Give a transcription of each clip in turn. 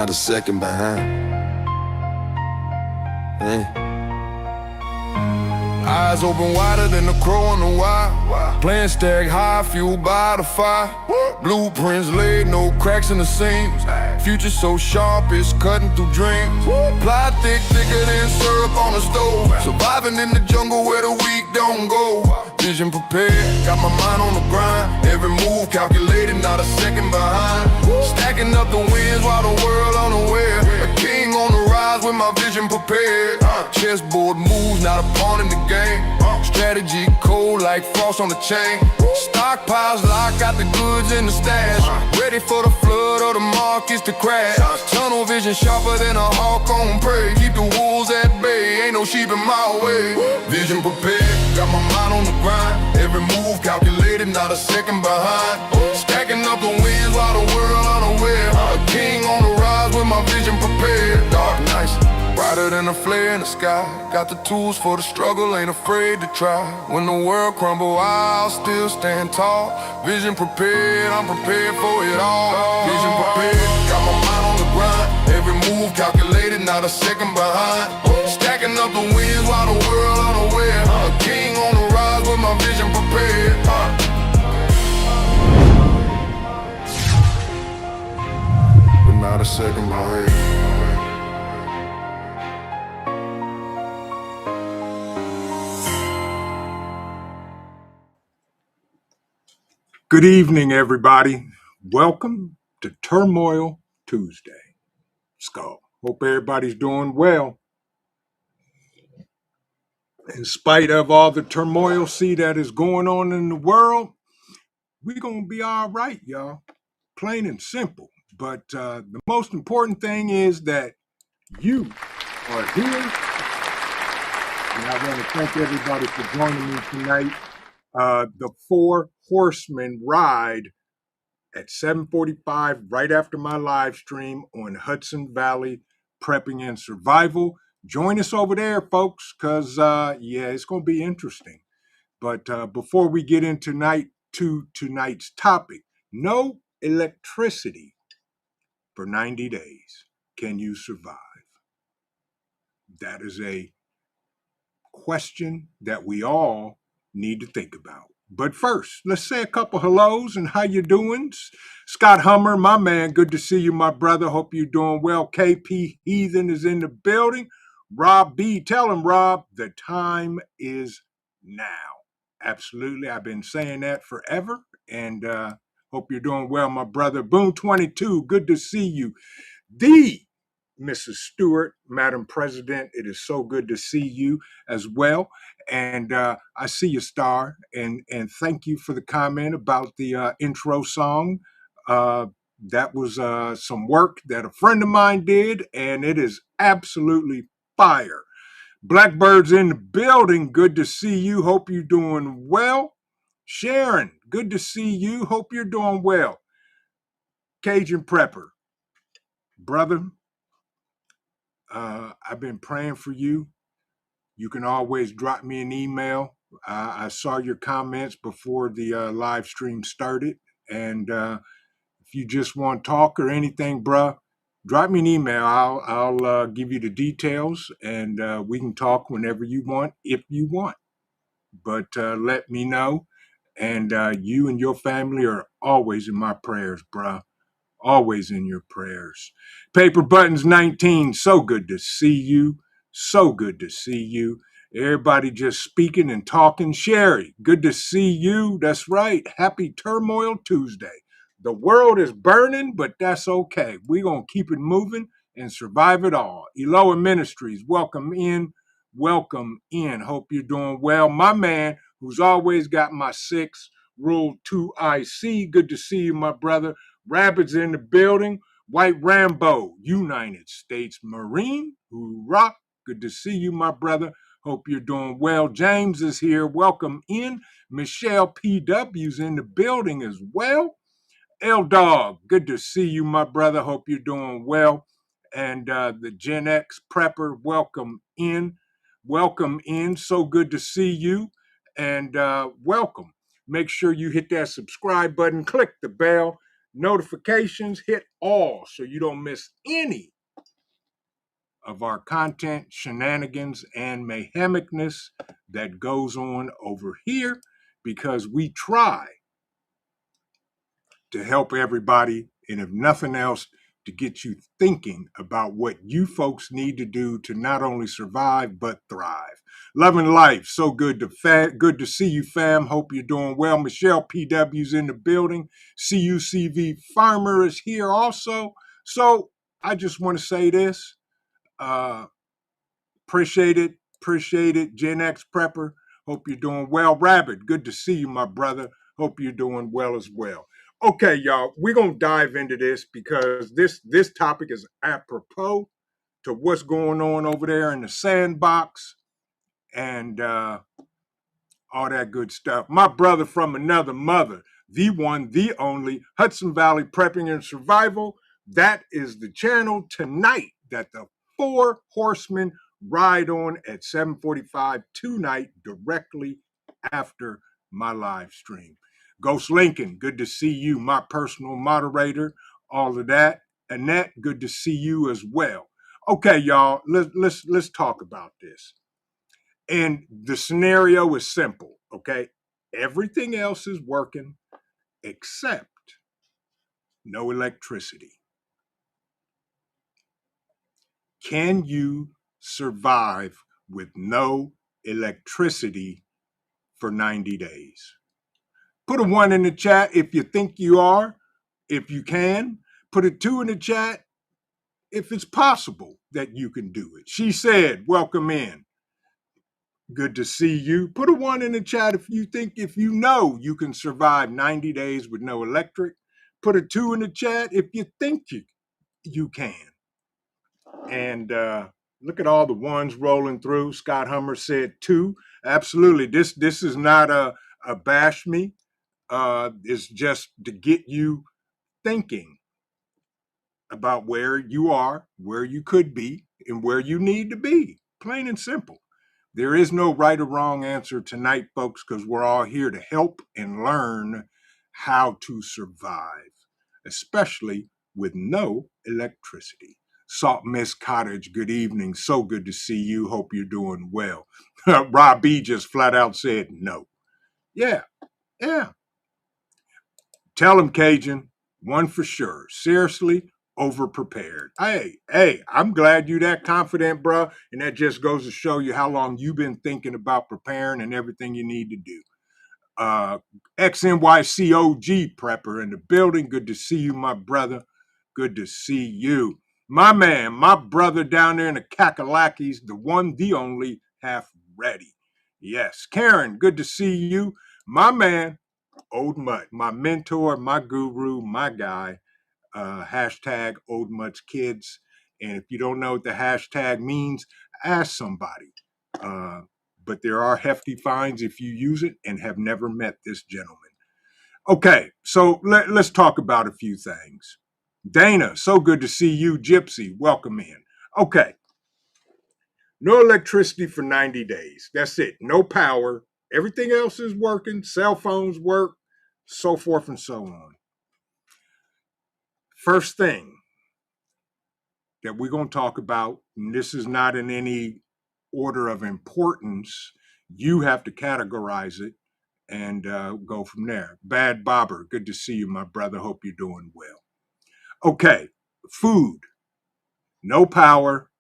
not a second behind. Hey. Eyes open wider than the crow on the wire. Playing stack high, fueled by the fire. Blueprints laid, no cracks in the seams. Future so sharp, it's cutting through dreams. Ply thick, thicker than syrup on the stove. Surviving in the jungle where the weak don't go. Vision prepared, got my mind on the grind. Every move calculated, not a second behind. Stacking up the wins while the world unaware. A king on the rise with my vision prepared. Chessboard moves, not a pawn in the game. Strategy cold like frost on the chain. Stockpiles lock, got the goods in the stash. Ready for the flood or the markets to crash. Tunnel vision sharper than a hawk on prey. Keep the wolves at bay, ain't no sheep in my way. Vision prepared, got my mind on the grind. Every move calculated, not a second behind. Stacking up the wins while the world unaware. A king on the rise with my vision prepared. Dark nights, brighter than a flare in the sky. Got the tools for the struggle, ain't afraid to try. When the world crumble, I'll still stand tall. Vision prepared, I'm prepared for it all. Vision prepared, got my mind on the grind. Every move calculated, not a second behind. Stacking up the wins while the world unaware. A king on the rise with my vision prepared. But not a second behind. Good evening, everybody. Welcome to Turmoil Tuesday. Skull. Hope everybody's doing well. In spite of all the turmoil that is going on in the world, we're going to be all right, y'all. Plain and simple. But the most important thing is that you are here. And I want to thank everybody for joining me tonight. The Four Horsemen ride at 7:45 right after my live stream on Hudson Valley Prepping and Survival. Join us over there, folks, because, it's going to be interesting. But before we get into tonight's topic, no electricity for 90 days. Can you survive? That is a question that we all need to think about. But first, let's say a couple hellos and how you doing? Scott Hummer, my man, good to see you, my brother. Hope you're doing well. KP Heathen is in the building. Rob B, tell him, Rob, the time is now. Absolutely, I've been saying that forever, and hope you're doing well, my brother. Boone 22, good to see you. The Mrs. Stewart, Madam President, it is so good to see you as well. And I see you, Star, and thank you for the comment about the intro song. That was some work that a friend of mine did, and it is absolutely fire. Blackbird's in the building. Good to see you. Hope you're doing well. Sharon, good to see you. Hope you're doing well. Cajun Prepper, brother, I've been praying for you. You can always drop me an email. I saw your comments before the live stream started. And if you just want to talk or anything, bruh, drop me an email. I'll give you the details, and we can talk whenever you want, if you want. But let me know. And you and your family are always in my prayers, bruh. Always in your prayers. Paper Buttons 19, so good to see you. So good to see you. Everybody just speaking and talking. Sherry, good to see you. That's right. Happy Turmoil Tuesday. The world is burning, but that's okay. We're going to keep it moving and survive it all. Eloa Ministries, welcome in. Welcome in. Hope you're doing well. My man, who's always got my 6, Rule 2 IC. Good to see you, my brother. Rabbits in the building. White Rambo, United States Marine. Hoorah. Good to see you, my brother. Hope you're doing well. James is here. Welcome in. Michelle PW's in the building as well. L-Dog, good to see you, my brother. Hope you're doing well. And the Gen X Prepper, welcome in. Welcome in. So good to see you. And welcome. Make sure you hit that subscribe button. Click the bell. notifications, hit all so you don't miss any of our content, shenanigans, and mayhemicness that goes on over here, because we try to help everybody, and if nothing else, to get you thinking about what you folks need to do to not only survive but thrive. Loving life, so good to see you, fam. Hope you're doing well. Michelle PW's in the building. CUCV Farmer is here also. So I just want to say this. Uh, Appreciate it. Appreciate it. Gen X Prepper. Hope you're doing well. Rabbit, good to see you, my brother. Hope you're doing well as well. Okay, y'all, we're going to dive into this because this topic is apropos to what's going on over there in the sandbox and all that good stuff. My brother from another mother, the one, the only, Hudson Valley Prepping and Survival. That is the channel tonight that the four horsemen ride on at 7:45 tonight, directly after my live stream. Ghost Lincoln, good to see you, my personal moderator, all of that. Annette, good to see you as well. Okay, y'all, let's talk about this. And the scenario is simple, okay? Everything else is working except no electricity. Can you survive with no electricity for 90 days? Put a 1 in the chat if you think you are, if you can. Put a 2 in the chat if it's possible that you can do it. She said, welcome in. Good to see you. Put a 1 in the chat if you know you can survive 90 days with no electric. Put a 2 in the chat if you think you can. And look at all the ones rolling through. Scott Hummer said 2. Absolutely. This is not a bash me. It's just to get you thinking about where you are, where you could be, and where you need to be. Plain and simple. There is no right or wrong answer tonight, folks, because we're all here to help and learn how to survive, especially with no electricity. Salt Mist Cottage, good evening. So good to see you. Hope you're doing well. Rob B just flat out said no. Yeah. Tell him, Cajun, one for sure. Seriously, over-prepared. Hey, I'm glad you that confident, bro. And that just goes to show you how long you've been thinking about preparing and everything you need to do. XNYCOG Prepper in the building. Good to see you, my brother. Good to see you. My man, my brother down there in the Kakalakis, the one, the only, half ready. Yes. Karen, good to see you. My man, Old Mutt, my mentor, my guru, my guy, hashtag Old Mutt's Kids. And if you don't know what the hashtag means, ask somebody. But there are hefty fines if you use it and have never met this gentleman. Okay, so let's talk about a few things. Dana, so good to see you. Gypsy, welcome in. Okay, no electricity for 90 days. That's it. No power. Everything else is working. Cell phones work, so forth and so on. First thing that we're going to talk about, and this is not in any order of importance, you have to categorize it and go from there. Bad Bobber, good to see you, my brother. Hope you're doing well. Okay, food, no power.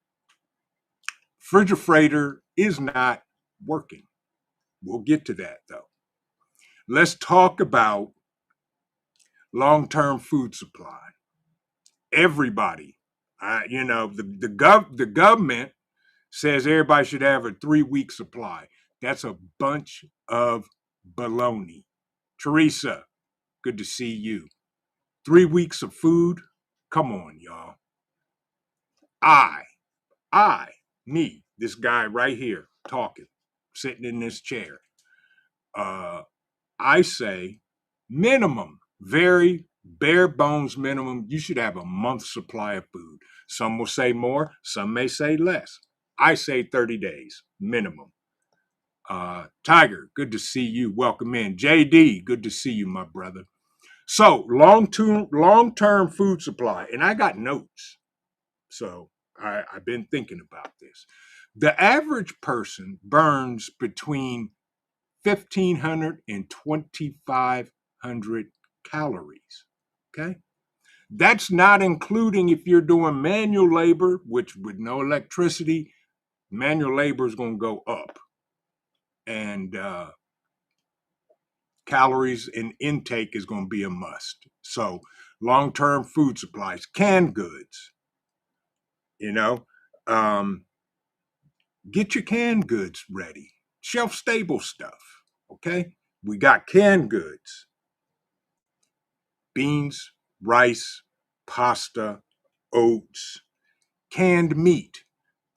Refrigerator is not working. We'll get to that, though. Let's talk about long-term food supply. Everybody, the government says everybody should have a 3-week supply. That's a bunch of baloney. Teresa, good to see you. 3 weeks of food? Come on, y'all. Me, this guy right here talking, sitting in this chair. I say minimum, very bare bones minimum, you should have a month's supply of food. Some will say more, some may say less. I say 30 days minimum. Tiger, good to see you. Welcome in. JD, good to see you, my brother. So long-term food supply, and I got notes. So I've been thinking about this. The average person burns between 1,500 and 2,500 calories. Okay. That's not including if you're doing manual labor, which with no electricity, manual labor is going to go up. And calories and intake is going to be a must. So long term food supplies, canned goods, you know, um, get your canned goods ready, shelf stable stuff. Okay. We got canned goods, beans, rice, pasta, oats, canned meat.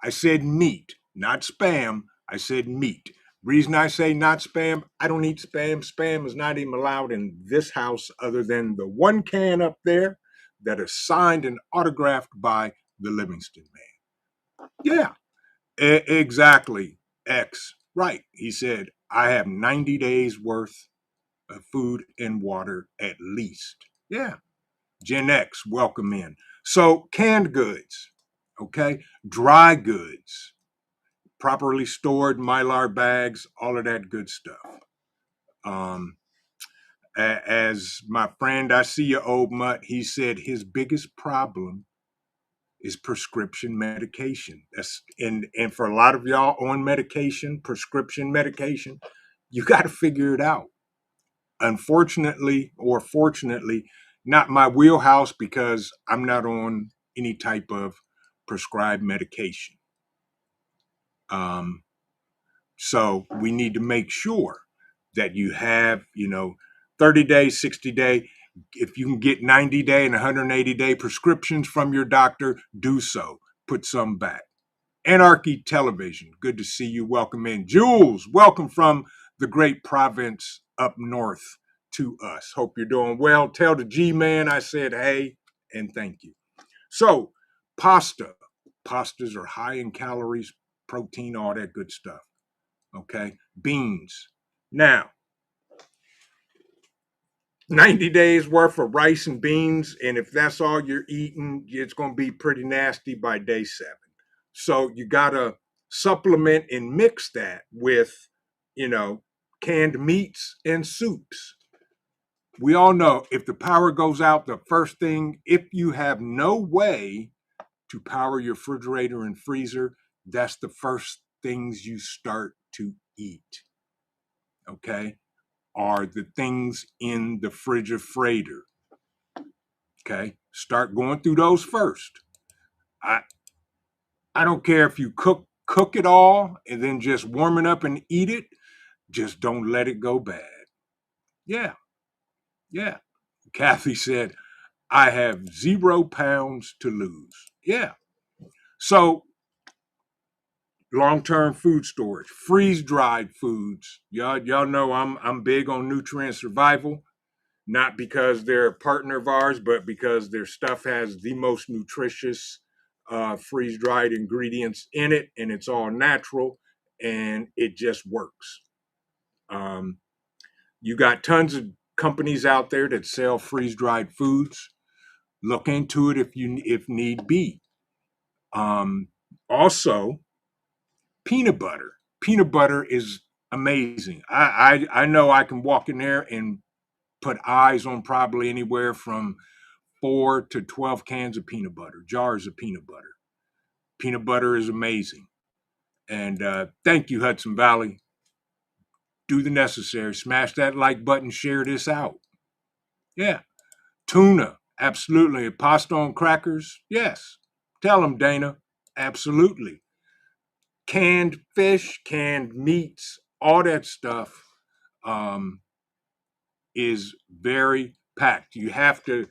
I said meat, not spam. I said meat. Reason I say not spam, I don't eat spam. Spam is not even allowed in this house other than the one can up there that is signed and autographed by the Livingston man. Yeah, exactly. X. Right. He said, I have 90 days worth of food and water at least. Yeah. Gen X, welcome in. So canned goods, okay? Dry goods, properly stored Mylar bags, all of that good stuff. Um, as my friend, I see you, old mutt, he said his biggest problem is prescription medication. That's and for a lot of y'all on medication, prescription medication, you got to figure it out. Unfortunately or fortunately, not my wheelhouse because I'm not on any type of prescribed medication. Um, So we need to make sure that you have, 30 day, 60-day. If you can get 90-day and 180-day prescriptions from your doctor, do so. Put some back. Anarchy Television, good to see you. Welcome in. Jules, welcome from the great province up north to us. Hope you're doing well. Tell the G man I said hey and thank you. So, pasta. Pastas are high in calories, protein, all that good stuff. Okay, beans. Now, 90 days worth of rice and beans, and if that's all you're eating, it's going to be pretty nasty by day 7. So you got to supplement and mix that with, you know, canned meats and soups. We all know if the power goes out, the first thing, if you have no way to power your refrigerator and freezer, that's the first things you start to eat. Okay, are the things in the refrigerator. Okay, start going through those first. I I don't care if you cook it all and then just warm it up and eat it. Just don't let it go bad. Yeah, yeah. Kathy said, I have 0 pounds to lose. Yeah. So long-term food storage, freeze-dried foods. Y'all know I'm big on nutrient survival. Not because they're a partner of ours, but because their stuff has the most nutritious freeze dried ingredients in it, and it's all natural, and it just works. Um, you got tons of companies out there that sell freeze dried foods. Look into it if need be. Also, peanut butter. Peanut butter is amazing. I know I can walk in there and put eyes on probably anywhere from 4 to 12 cans of peanut butter, jars of peanut butter. Peanut butter is amazing. And thank you, Hudson Valley. Do the necessary. Smash that like button, share this out. Yeah. Tuna, absolutely. Pasta on crackers, yes. Tell them, Dana, absolutely. Canned fish, canned meats, all that stuff um, is very packed. You have to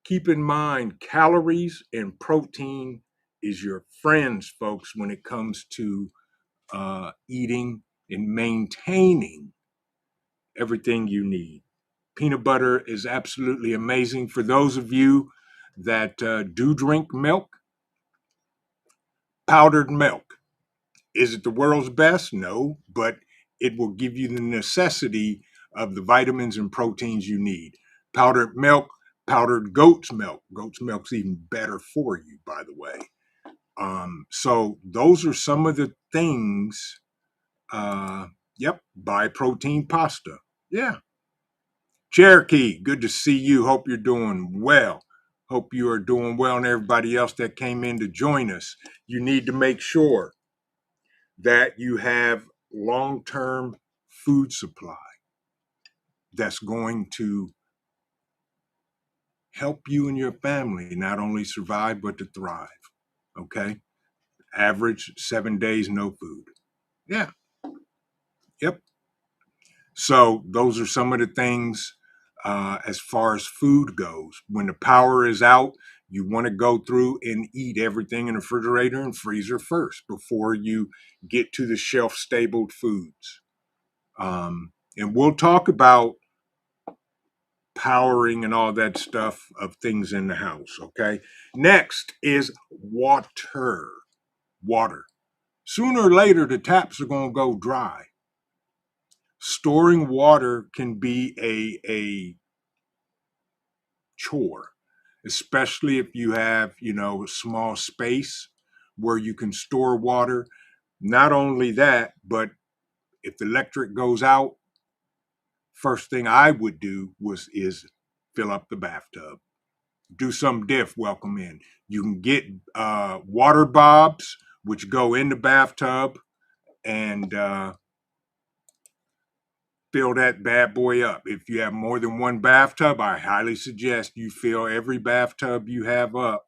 keep in mind calories and protein is your friends, folks, when it comes to eating and maintaining everything you need. Peanut butter is absolutely amazing. For those of you that do drink milk, powdered milk. Is it the world's best? No, but it will give you the necessity of the vitamins and proteins you need. Powdered milk, powdered goat's milk. Goat's milk's even better for you, by the way. So those are some of the things. Yep, buy protein pasta. Yeah. Cherokee, good to see you. Hope you're doing well. Hope you are doing well, and everybody else that came in to join us. You need to make sure that you have long-term food supply that's going to help you and your family not only survive but to thrive. Okay? Average 7 days no food. Yeah. Yep. So those are some of the things as far as food goes. When the power is out, you want to go through and eat everything in the refrigerator and freezer first before you get to the shelf stabled foods. And we'll talk about powering and all that stuff of things in the house. Okay. Next is water. Water. Sooner or later, the taps are going to go dry. Storing water can be a chore, especially if you have, a small space where you can store water. Not only that, but if the electric goes out, first thing I would do is fill up the bathtub. Do some diff, welcome in. You can get water bobs, which go in the bathtub, and fill that bad boy up. If you have more than one bathtub, I highly suggest you fill every bathtub you have up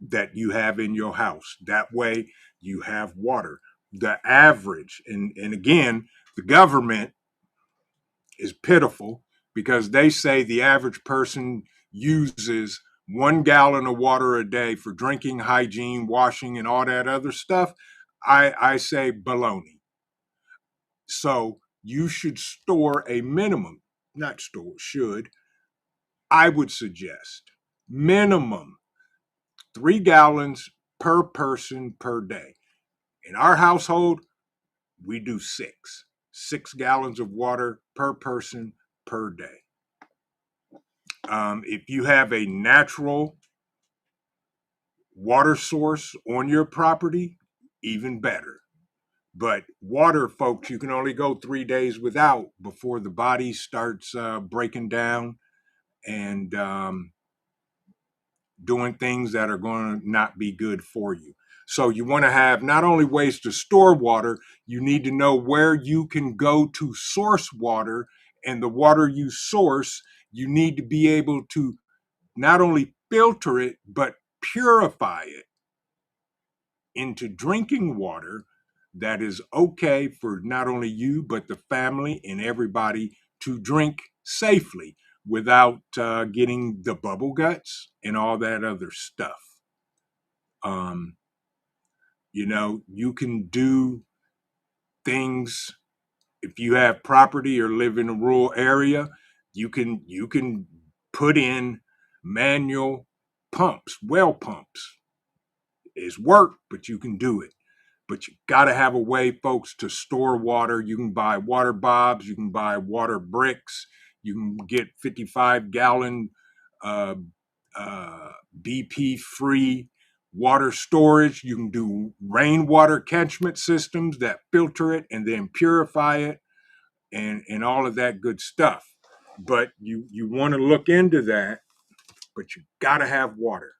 that you have in your house. That way you have water. The average, and again, the government is pitiful because they say the average person uses 1 gallon of water a day for drinking, hygiene, washing, and all that other stuff. I say baloney. So you should store a minimum, not store, should, I would suggest minimum 3 gallons per person per day. In our household, we do 6 gallons of water per person per day. If you have a natural water source on your property, even better. But water, folks, you can only go 3 days without before the body starts breaking down and doing things that are going to not be good for you. So you want to have not only ways to store water, you need to know where you can go to source water. And the water you source, you need to be able to not only filter it, but purify it into drinking water that is okay for not only you, but the family and everybody to drink safely without getting the bubble guts and all that other stuff. Um, you can do things if you have property or live in a rural area. You can put in manual pumps, well pumps. It's work, but you can do it. But you got to have a way, folks, to store water. You can buy water bobs, you can buy water bricks, you can get 55-gallon uh, BP free water storage. You can do rainwater catchment systems that filter it and then purify it and all of that good stuff. But you want to look into that, but you got to have water.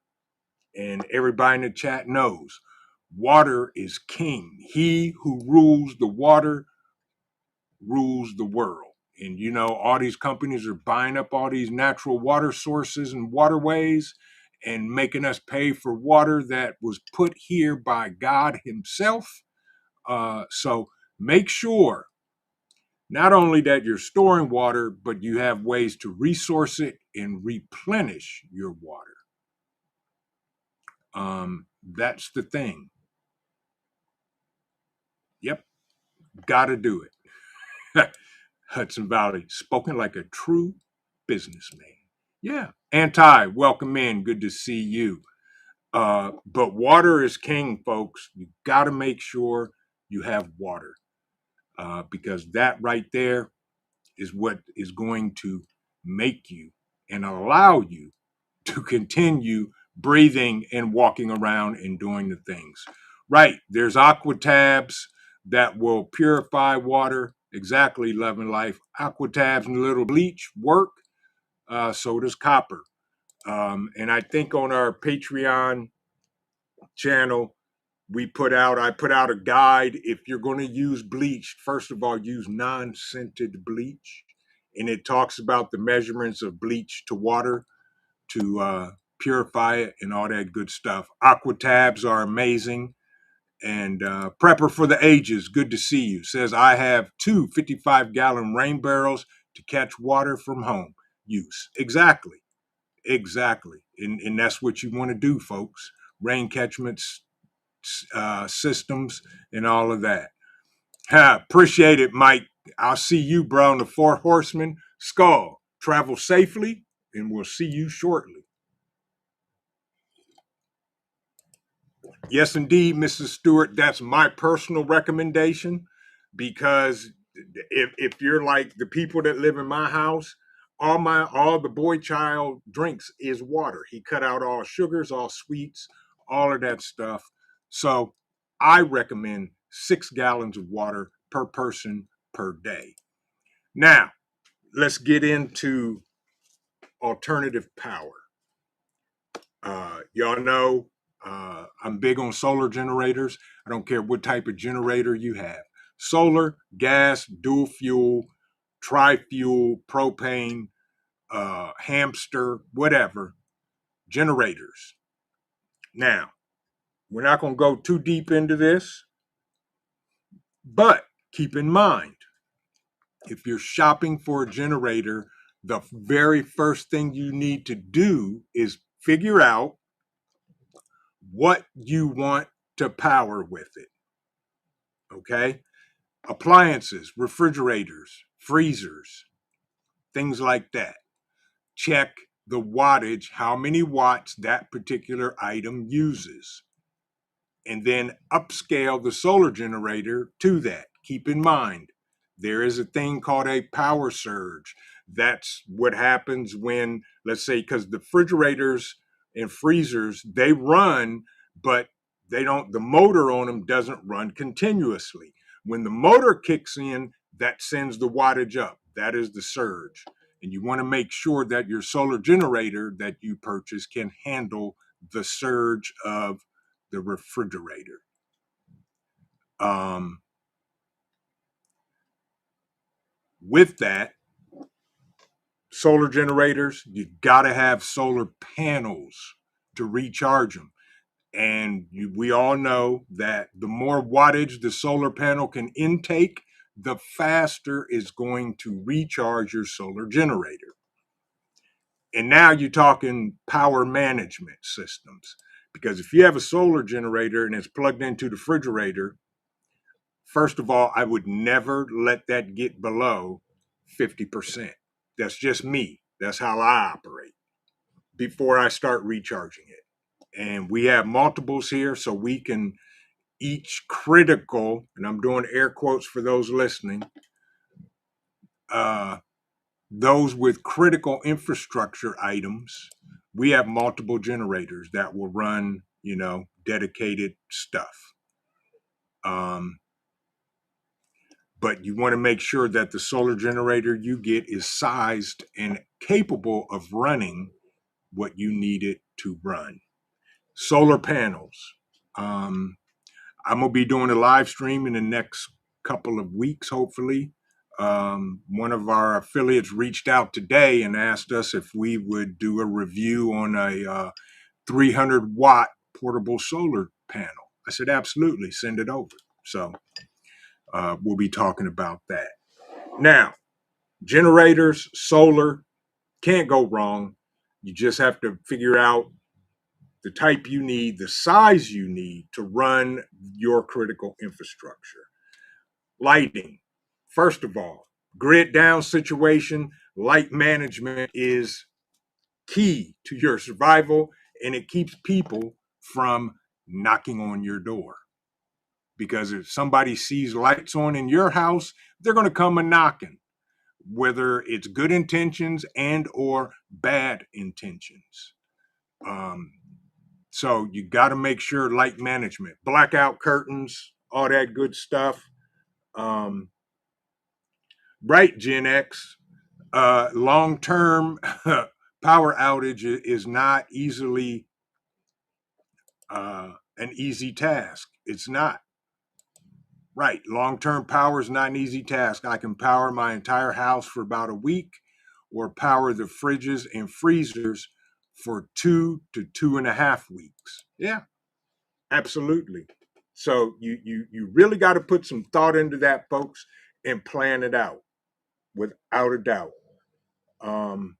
And everybody in the chat knows water is king. He who rules the water rules the world. And all these companies are buying up all these natural water sources and waterways and making us pay for water that was put here by God Himself. So make sure not only that you're storing water, but you have ways to resource it and replenish your water. That's the thing. Yep, got to do it. Hudson Valley, spoken like a true businessman. Yeah. Anti, welcome in. Good to see you. But water is king, folks. You got to make sure you have water because that right there is what is going to make you and allow you to continue breathing and walking around and doing the things. Right, there's aqua tabs that will purify water. Exactly, Love and Life. Aqua tabs and a little bleach work. So does copper. And I think on our Patreon channel, I put out a guide. If you're going to use bleach, first of all, use non-scented bleach. And it talks about the measurements of bleach to water to purify it and all that good stuff. Aqua tabs are amazing. And Prepper for the Ages, good to see you. Says, I have two 55-gallon rain barrels to catch water from home use. Exactly. Exactly. And that's what you want to do, folks. Rain catchment systems and all of that. Appreciate it, Mike. I'll see you, bro, on the Four Horsemen. Skull, travel safely, and we'll see you shortly. Yes, indeed, Mrs. Stewart. That's my personal recommendation because if you're like the people that live in my house, all the boy child drinks is water. He cut out all sugars, all sweets, all of that stuff. So I recommend 6 gallons of water per person per day. Now, let's get into alternative power. Y'all know I'm big on solar generators. I don't care what type of generator you have. Solar, gas, dual fuel, tri-fuel, propane, hamster, whatever, generators. Now, we're not going to go too deep into this, but keep in mind, if you're shopping for a generator, the very first thing you need to do is figure out what you want to power with it. Okay? Appliances, refrigerators, freezers, things like that. Check the wattage, how many watts that particular item uses, and then upscale the solar generator to that. Keep in mind, there is a thing called a power surge. That's what happens when, let's say, because the refrigerators and freezers, they run, but the motor on them doesn't run continuously. When the motor kicks in, that sends the wattage up. That is the surge. And you want to make sure that your solar generator that you purchase can handle the surge of the refrigerator. With that, solar generators, you got to have solar panels to recharge them. And we all know that the more wattage the solar panel can intake, the faster it's going to recharge your solar generator. And now you're talking power management systems. Because if you have a solar generator and it's plugged into the refrigerator, first of all, I would never let that get below 50%. That's just me. That's how I operate before I start recharging it. And we have multiples here, so we can each critical, and I'm doing air quotes for those listening, those with critical infrastructure items, we have multiple generators that will run, dedicated stuff. But you want to make sure that the solar generator you get is sized and capable of running what you need it to run. Solar panels. I'm going to be doing a live stream in the next couple of weeks, hopefully. One of our affiliates reached out today and asked us if we would do a review on a 300-watt portable solar panel. I said, absolutely, send it over. So we'll be talking about that. Now, generators, solar, can't go wrong. You just have to figure out the type you need, the size you need to run your critical infrastructure. Lighting. First of all, grid down situation, light management is key to your survival, and it keeps people from knocking on your door. Because if somebody sees lights on in your house, they're going to come a knocking. whether it's good intentions and or bad intentions. So you got to make sure light management, blackout curtains, all that good stuff. Um, right, Gen X. Long-term power outage is not easily an easy task. It's not. Right. Long-term power is not an easy task. I can power my entire house for about a week or power the fridges and freezers for 2 to 2.5 weeks. Yeah, absolutely. So you really got to put some thought into that, folks, and plan it out without a doubt. Um,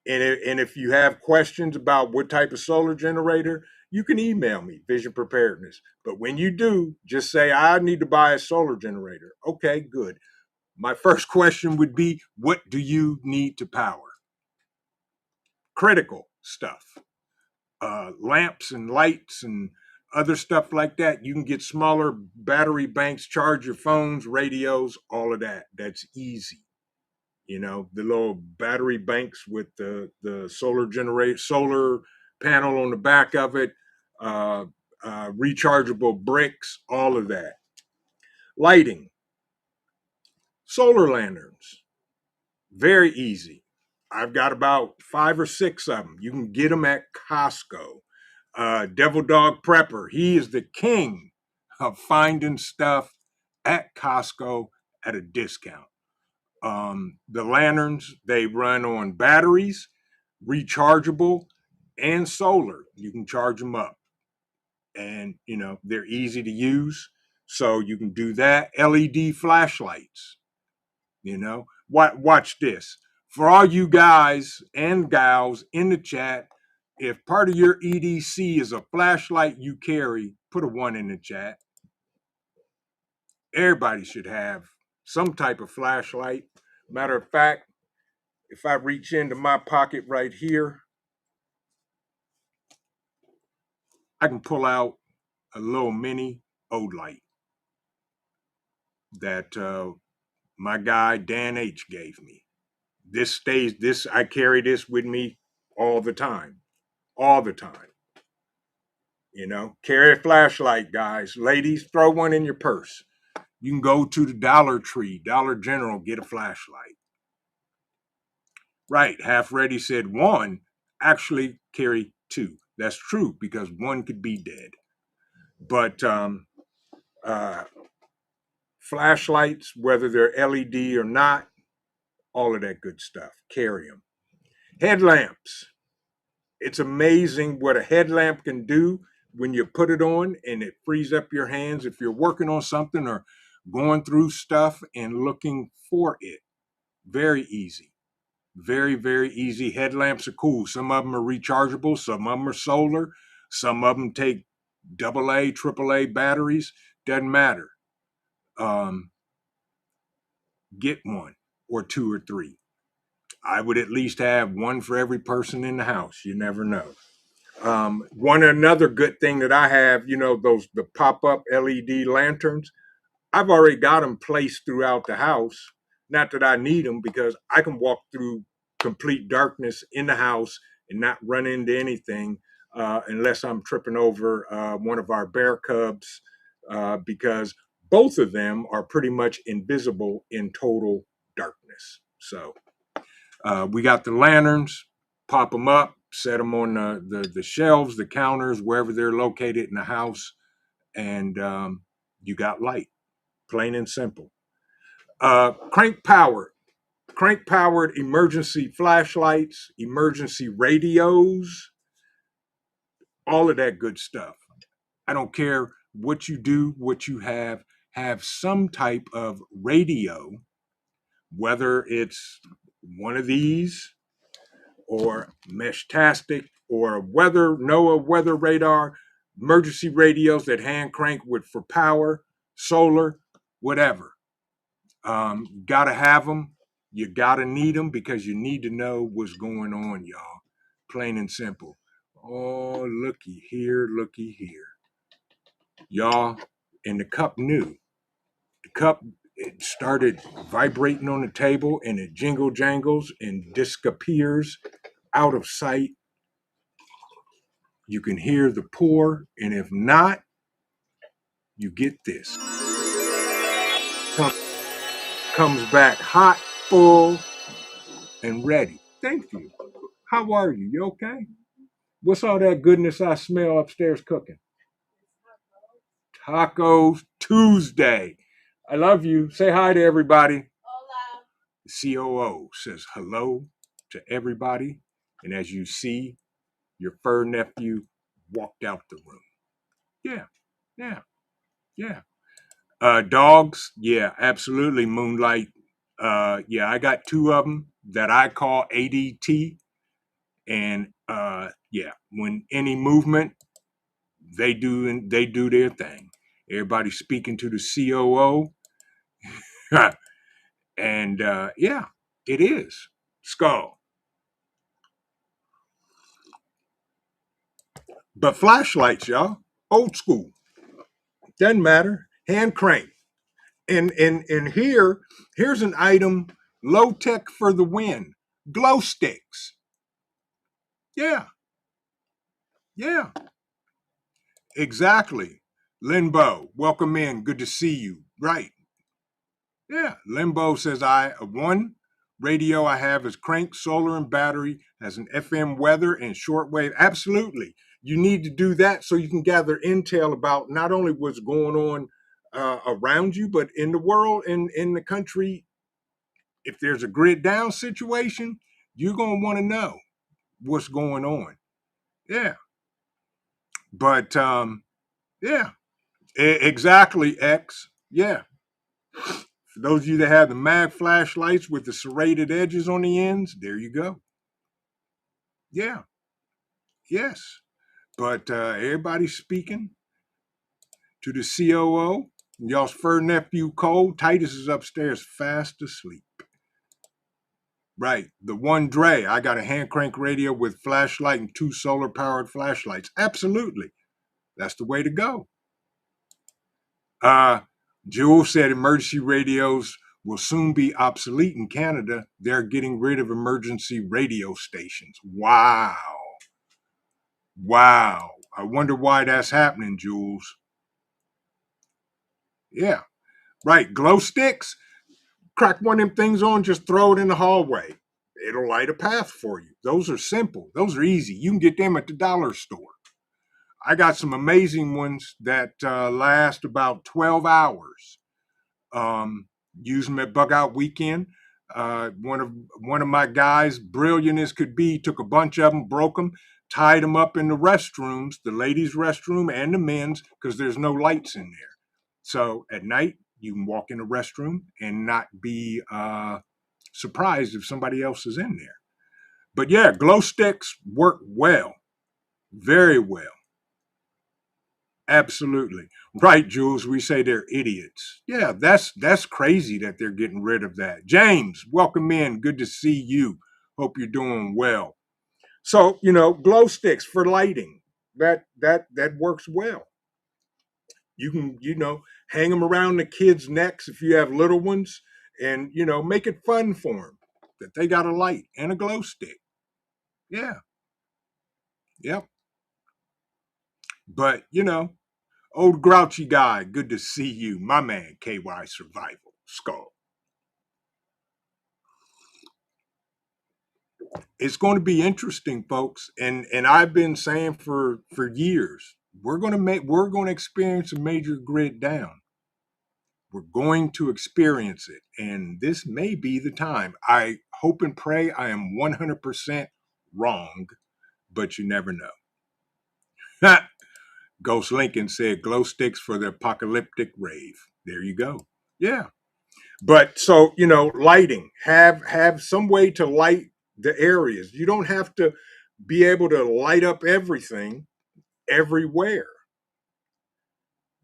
and if you have questions about what type of solar generator, you can email me, Vision Preparedness. But when you do, just say, I need to buy a solar generator. Okay, good. My first question would be, what do you need to power? Critical stuff, lamps and lights and other stuff like that. You can get smaller battery banks, charge your phones, radios, all of that. That's easy. You know, the little battery banks with the solar panel on the back of it, uh, rechargeable bricks, all of that. Lighting, solar lanterns, very easy. I've got about 5 or 6 of them. You can get them at Costco. Devil Dog Prepper, he is the king of finding stuff at Costco at a discount. The lanterns, they run on batteries, rechargeable, and solar. You can charge them up. And, you know, they're easy to use. So you can do that. LED flashlights, you know. Watch this. For all you guys and gals in the chat, if part of your EDC is a flashlight you carry, put a 1 in the chat. Everybody should have some type of flashlight. Matter of fact, if I reach into my pocket right here, I can pull out a little mini OD light that my guy Dan H gave me. I carry this with me all the time, all the time. You know, carry a flashlight, guys. Ladies, throw one in your purse. You can go to the Dollar Tree, Dollar General, get a flashlight. Right, Half Ready said 1. Actually, carry 2. That's true because 1 could be dead. But uh, flashlights, whether they're LED or not, all of that good stuff. Carry them. Headlamps. It's amazing what a headlamp can do when you put it on and it frees up your hands if you're working on something or going through stuff and looking for it. Very easy. Very, very easy. Headlamps are cool. Some of them are rechargeable, some of them are solar, some of them take AA, AAA batteries. Doesn't matter. Um, get 1 or 2 or 3. I would at least have 1 for every person in the house. You never know. One another good thing that I have, you know, the pop-up LED lanterns. I've already got them placed throughout the house. Not that I need them because I can walk through complete darkness in the house and not run into anything unless I'm tripping over one of our bear cubs because both of them are pretty much invisible in total darkness. So we got the lanterns, pop them up, set them on the shelves, the counters, wherever they're located in the house, and you got light, plain and simple. Crank powered emergency flashlights, emergency radios, all of that good stuff. I don't care what you do, what you have some type of radio, whether it's one of these or Meshtastic or NOAA weather radar, emergency radios that hand crank with for power, solar, whatever. Gotta have them. You gotta need them because you need to know what's going on, y'all. Plain and simple. Oh, looky here, looky here. Y'all, and the cup knew. The cup it started vibrating on the table and it jingle jangles and disappears out of sight. You can hear the pour, and if not, you get this. Comes back hot, full, and ready. Thank you. How are you? You okay? What's all that goodness I smell upstairs cooking? Tacos Tuesday. I love you. Say hi to everybody. Hola. The COO says hello to everybody. And as you see, your fur nephew walked out the room. Yeah, yeah, yeah. Dogs, yeah, absolutely. Moonlight. Yeah, I got two of them that I call ADT. And yeah, when any movement, they do their thing. Everybody speaking to the COO. And yeah, it is. Skull. But flashlights, y'all, old school. Doesn't matter. Hand crank. And here's an item, low tech for the win. Glow sticks. Yeah, yeah, exactly. Limbo, welcome in. Good to see you. Right. Yeah. Limbo says one radio I have is crank, solar, and battery, has an FM weather and shortwave. Absolutely. You need to do that so you can gather intel about not only what's going on around you, but in the world and in the country. If there's a grid down situation, you're going to want to know what's going on. Yeah. But yeah, exactly, X. Yeah. For those of you that have the mag flashlights with the serrated edges on the ends, there you go. Yeah. Yes. But everybody's speaking to the COO. Y'all's fur nephew Cole. Titus is upstairs fast asleep. Right. The one Dre. I got a hand crank radio with flashlight and two solar powered flashlights. Absolutely. That's the way to go. Jewel said emergency radios will soon be obsolete in Canada. They're getting rid of emergency radio stations. Wow. Wow. I wonder why that's happening, Jules. Yeah. Right. Glow sticks. Crack one of them things on, just throw it in the hallway. It'll light a path for you. Those are simple. Those are easy. You can get them at the dollar store. I got some amazing ones that last about 12 hours. Use them at Bug Out Weekend. One of my guys, brilliant as could be, took a bunch of them, broke them, tied them up in the restrooms, the ladies' restroom and the men's, because there's no lights in there. So at night, you can walk in the restroom and not be surprised if somebody else is in there. But yeah, glow sticks work well, very well. Absolutely. Right, Jules. We say they're idiots. Yeah, that's crazy that they're getting rid of that. James, welcome in. Good to see you. Hope you're doing well. So, glow sticks for lighting. That works well. You can, hang them around the kids' necks if you have little ones and, make it fun for them that they got a light and a glow stick. Yeah. Yep. But, old grouchy guy, good to see you. My man, KY Survival, Skull. It's going to be interesting, folks. And I've been saying for years, we're going to experience a major grid down. We're going to experience it. And this may be the time. I hope and pray I am 100% wrong, but you never know. Ghost Lincoln said glow sticks for the apocalyptic rave. There you go. Yeah. But so, lighting, have some way to light the areas. You don't have to be able to light up everything everywhere,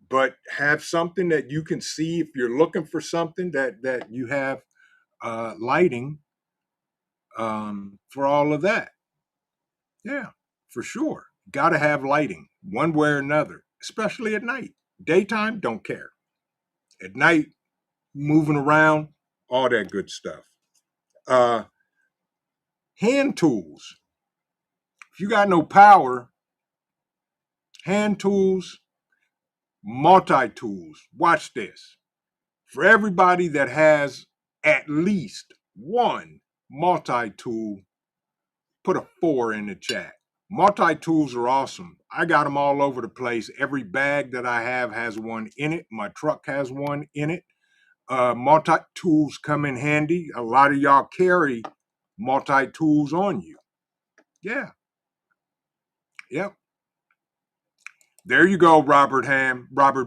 but have something that you can see if you're looking for something that you have lighting for all of that. Yeah, for sure. Got to have lighting one way or another, especially at night. Daytime, don't care. At night, moving around, all that good stuff. Uh, Hand tools. If you got no power, hand tools, multi tools. Watch this. For everybody that has at least one multi tool, put a 4 in the chat. Multi tools are awesome. I got them all over the place. Every bag that I have has one in it. My truck has one in it. Multi tools come in handy. A lot of y'all carry multi tools on you. Yeah. Yep. There you go, Robert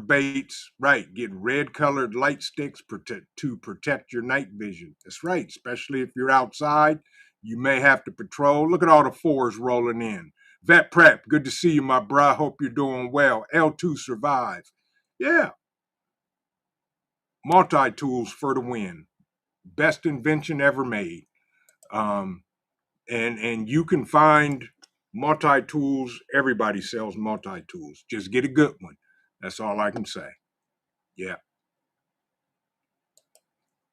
Bates. Right, get red colored light sticks to protect your night vision. That's right, especially if you're outside. You may have to patrol. Look at all the 4s rolling in. Vet Prep, good to see you, my bruh. Hope you're doing well. L2 Survive. Yeah, multi-tools for the win. Best invention ever made. Um, and you can find multi-tools. Everybody sells multi-tools. Just get a good one. That's all I can say. Yeah.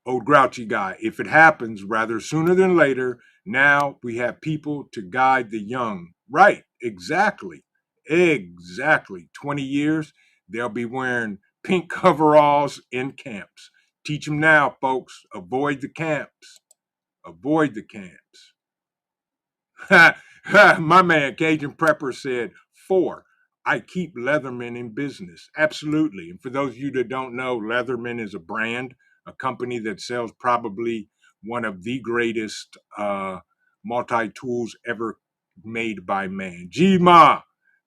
Old grouchy guy. If it happens rather sooner than later, now we have people to guide the young. Right. Exactly. Exactly. 20 years, they'll be wearing pink coveralls in camps. Teach them now, folks. Avoid the camps. Avoid the camps. My man, Cajun Prepper said, 4, I keep Leatherman in business. Absolutely. And for those of you that don't know, Leatherman is a brand, a company that sells probably one of the greatest multi-tools ever made by man. G-Ma,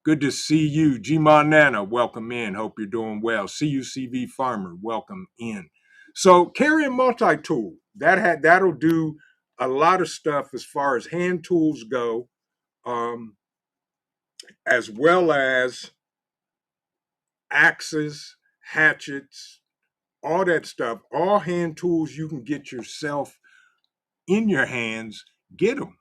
good to see you. G-Ma Nana, welcome in. Hope you're doing well. CUCV Farmer, welcome in. So carry a multi-tool. That'll do a lot of stuff as far as hand tools go, as well as axes, hatchets, all that stuff. All hand tools you can get yourself in your hands, get them.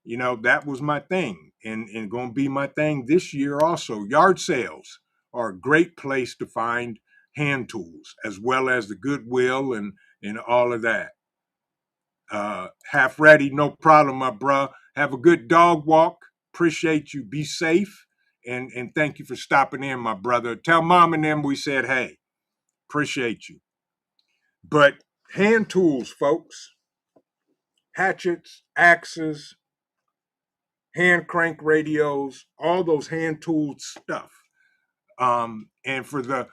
You know, that was my thing, and going to be my thing this year also. Yard sales are a great place to find hand tools, as well as the Goodwill and all of that. Half ready, no problem, my bruh. Have a good dog walk. Appreciate you. Be safe. And thank you for stopping in, my brother. Tell mom and them we said, hey, appreciate you. But hand tools, folks. Hatchets, axes, hand crank radios, all those hand tool stuff. And for the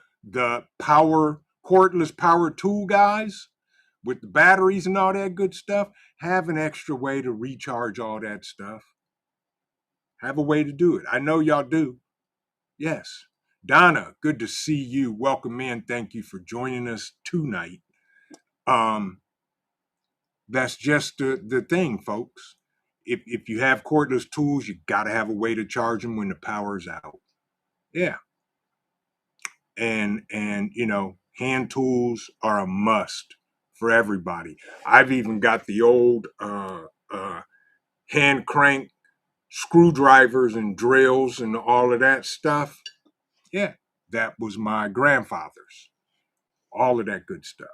cordless power tool guys, with the batteries and all that good stuff, have an extra way to recharge all that stuff. Have a way to do it. I know y'all do. Yes. Donna, good to see you. Welcome in. Thank you for joining us tonight. That's just the thing, folks. If you have cordless tools, you got to have a way to charge them when the power's out. Yeah. And you know, hand tools are a must for everybody. I've even got the old hand crank screwdrivers and drills and all of that stuff. Yeah, that was my grandfather's. All of that good stuff.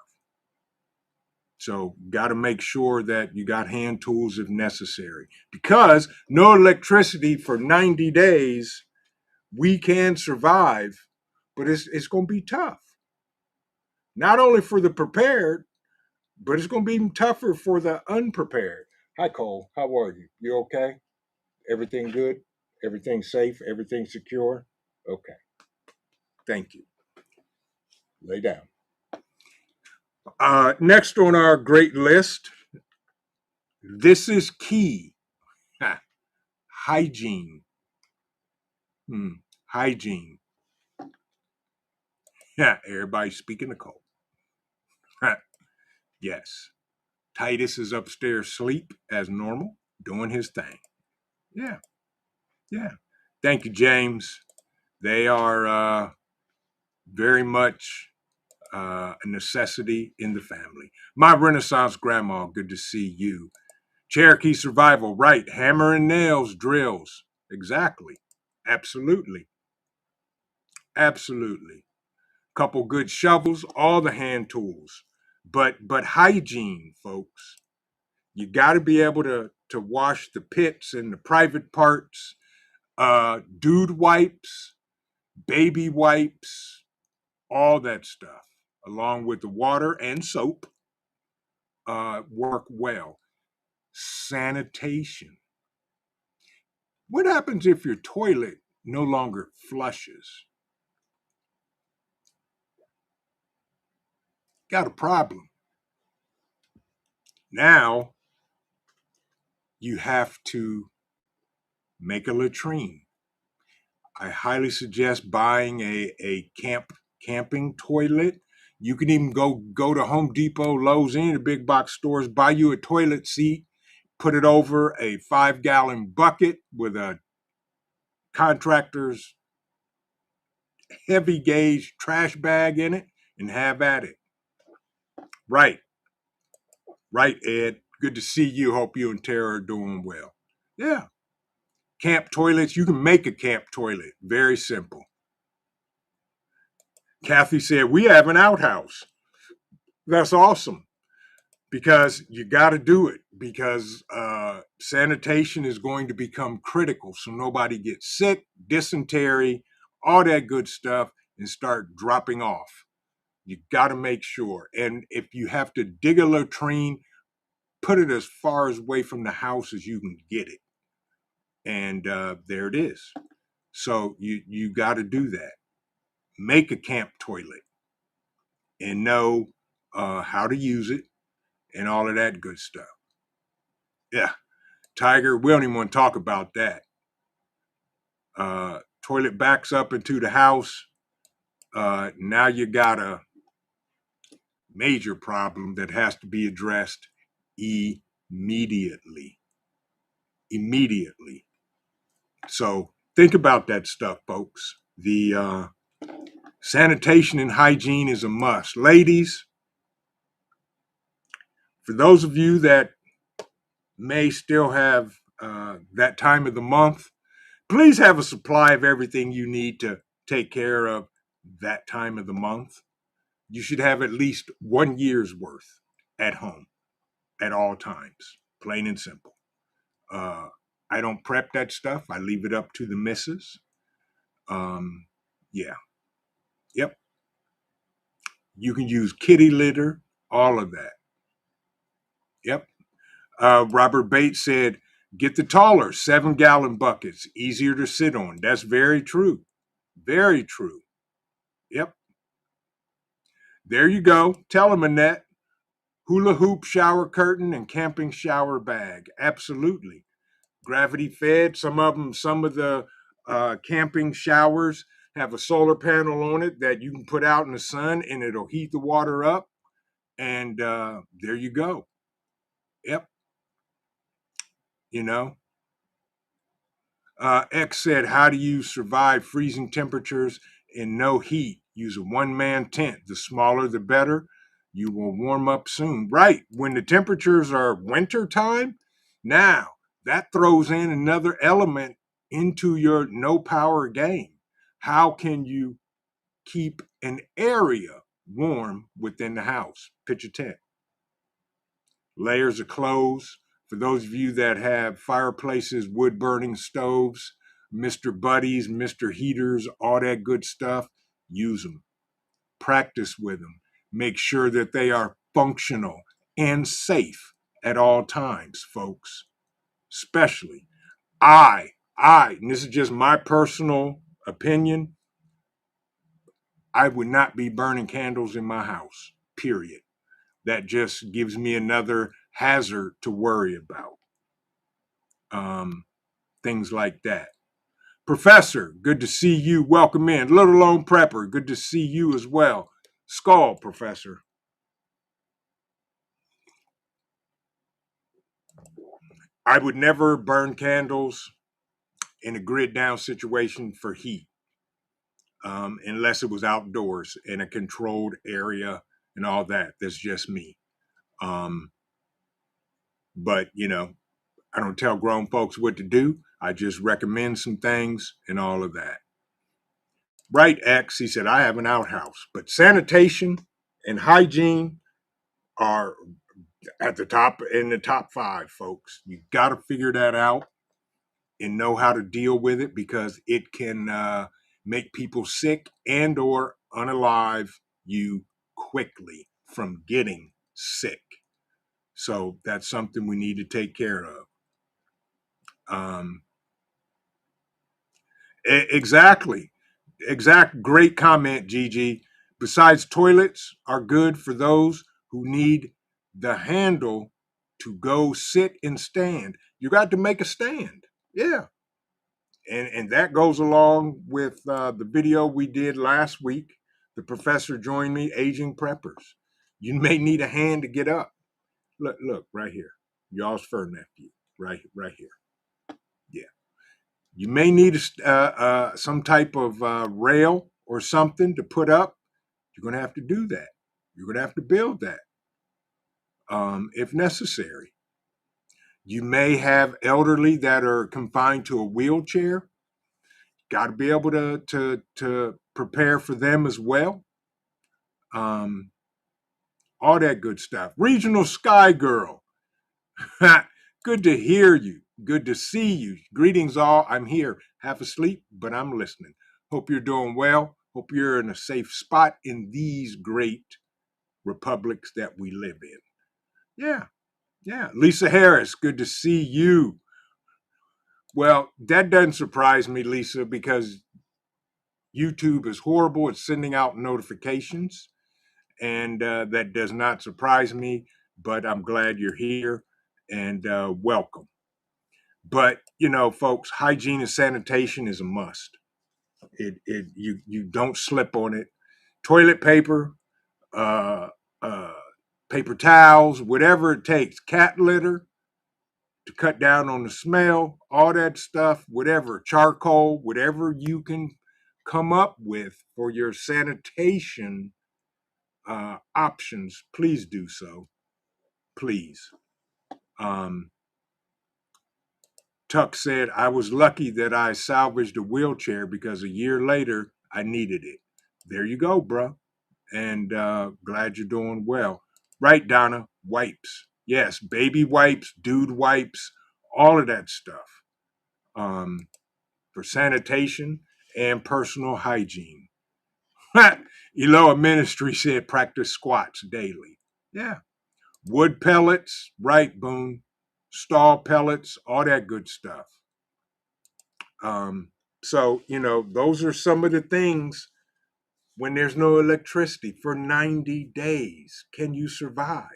So, got to make sure that you got hand tools if necessary. Because no electricity for 90 days, we can survive, but it's going to be tough. Not only for the prepared, but it's going to be even tougher for the unprepared. Hi, Cole. How are you? You okay? Everything good? Everything safe? Everything secure? Okay. Thank you. Lay down. Next on our great list, this is key. Hygiene. Hygiene. Yeah, everybody's speaking of cold. Yes. Titus is upstairs asleep as normal, doing his thing. Yeah. Yeah. Thank you, James. They are very much a necessity in the family. My Renaissance grandma, good to see you. Cherokee survival, right. Hammer and nails, drills. Exactly. Absolutely. Absolutely. Couple good shovels, all the hand tools. But hygiene, folks. You got to be able to wash the pits and the private parts. Dude wipes, baby wipes, all that stuff, along with the water and soap, work well. Sanitation. What happens if your toilet no longer flushes? Got a problem. Now you have to make a latrine. I highly suggest buying a camping toilet. You can even go to Home Depot, Lowe's, any of the big box stores, buy you a toilet seat, put it over a 5-gallon bucket with a contractor's heavy gauge trash bag in it, and have at it. Right, right, Ed. Good to see you. Hope you and Tara are doing well. Yeah. Camp toilets, you can make a camp toilet. Very simple. Kathy said, we have an outhouse. That's awesome, because you got to do it, because sanitation is going to become critical so nobody gets sick, dysentery, all that good stuff, and start dropping off. You got to make sure. And if you have to dig a latrine, put it as far away from the house as you can get it. And there it is. So you got to do that. Make a camp toilet and know how to use it and all of that good stuff. Yeah, Tiger, we don't even want to talk about that. Toilet backs up into the house. Now you got a major problem that has to be addressed immediately. Immediately. So think about that stuff, folks. The sanitation and hygiene is a must. Ladies, for those of you that may still have that time of the month, please have a supply of everything you need to take care of that time of the month. You should have at least 1 year's worth at home at all times, plain and simple. I don't prep that stuff. I leave it up to the missus. Yeah. Yep. You can use kitty litter, all of that. Yep. Robert Bates said, get the taller 7-gallon buckets, easier to sit on. That's very true. Very true. Yep. There you go. Tell him, Annette. Hula hoop shower curtain and camping shower bag. Absolutely. Gravity fed. Some of the camping showers have a solar panel on it that you can put out in the sun and it'll heat the water up. And there you go. Yep. You know, X said, how do you survive freezing temperatures and no heat? Use a one-man tent. The smaller, the better. You will warm up soon. Right. When the temperatures are winter time, now that throws in another element into your no power game. How can you keep an area warm within the house? Pitch a tent. Layers of clothes. For those of you that have fireplaces, wood burning stoves, Mr. Buddies, Mr. Heaters, all that good stuff, use them. Practice with them. Make sure that they are functional and safe at all times, folks. Especially, and this is just my personal opinion, I would not be burning candles in my house, period. That just gives me another hazard to worry about. Things like that. Professor, good to see you. Welcome in. Little Lone Prepper, good to see you as well. Skull, Professor. I would never burn candles in a grid down situation for heat, unless it was outdoors in a controlled area and all that. That's just me. But, I don't tell grown folks what to do. I just recommend some things and all of that. Right, X, he said, I have an outhouse. But sanitation and hygiene, are at the top, in the top 5, folks. You got to figure that out and know how to deal with it, because it can make people sick and or unalive you quickly from getting sick. So that's something we need to take care of. Um, exactly. Great comment, Gigi. Besides, toilets are good for those who need the handle to go sit and stand. You got to make a stand. Yeah. And that goes along with the video we did last week. The professor joined me, aging preppers. You may need a hand to get up. Look right here. Y'all's fur nephew, right here. Yeah. You may need some type of rail or something to put up. You're going to have to do that. You're going to have to build that if necessary. You may have elderly that are confined to a wheelchair. Got to be able to prepare for them as well. Um, all that good stuff. Regional Sky Girl. Good to hear you. Good to see you. Greetings, all. I'm here, half asleep, but I'm listening. Hope you're doing well. Hope you're in a safe spot in these great republics that we live in. Yeah. Lisa Harris, good to see you. Well, that doesn't surprise me, Lisa, because YouTube is horrible at sending out notifications, and that does not surprise me, but I'm glad you're here, and welcome. But, folks, hygiene and sanitation is a must. You don't slip on it. Toilet paper, uh, uh, paper towels, whatever it takes, cat litter to cut down on the smell, all that stuff, whatever, charcoal, whatever you can come up with for your sanitation options, please do so. Please. Um, Tuck said, I was lucky that I salvaged a wheelchair because a year later I needed it. There you go, bro. And glad you're doing well. Right, Donna? Wipes. Yes, baby wipes, dude wipes, all of that stuff for sanitation and personal hygiene. Eloa Ministry said practice squats daily. Yeah. Wood pellets, right, Boone. Stall pellets, all that good stuff. So, those are some of the things when there's no electricity for 90 days. Can you survive?